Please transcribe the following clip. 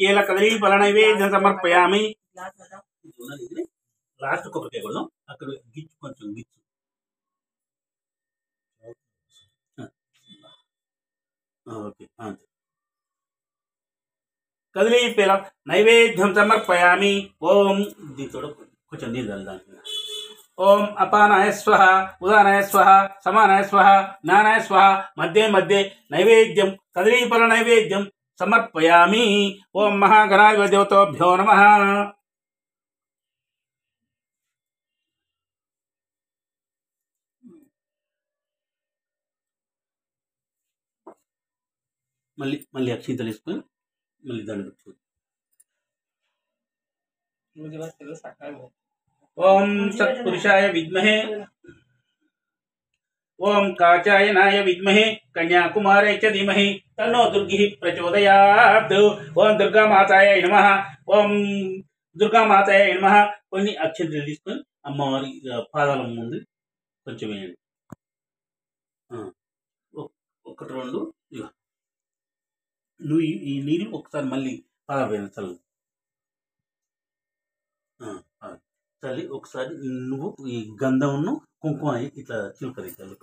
కేల కదలీ ఫల నైవేద్యం సమర్పయామి. లాస్ట్ కొబ్బరికాయ కొడదాం. అక్కడ గిచ్చు కొంచెం గిచ్చు. ఓకే అంతే. కదలీ ఫల నైవేద్యం సమర్పయామి. ఓం దీంతో కొంచెం నీళ్ళు చల్లుదాం. ఓం అపానాయ స్వహ, ఉదానాయ స్వహ, సమానాయ స్వహ, జ్ఞానాయ స్వహ. మధ్య మధ్య నైవేద్యం కదలీ ఫల నైవేద్యం సమర్పయామి. ఓం మహాగణాధిపతిదేవతాభ్యో నమః. మళ్ళీ మళ్ళీ అక్షింతలు వేసుకొని మళ్ళీ దండ పెట్టుకోండి. ఓం సత్పురుషాయ విద్మహే, ఓం కాచాయనాయ విద్మహే, కన్యాకుమారాయ చ ధీమహి తన్నో దుర్గి ప్రచోదయాత్. ఓం దుర్గామాతాయ నమః. ఓం దుర్గామాతాయ నమః. కొన్ని అక్షంతలు తీసుకొని అమ్మవారి పాదాల ముందు కొంచెం వేయండి. ఒకటి రెండు. నువ్వు ఈ నీళ్ళు ఒకసారి మళ్ళీ పాదాలు వేయండి. చల్లి ఒకసారి నువ్వు ఈ గంధంను కుంకుమ ఇట్లా చిలుకరి చల్లు.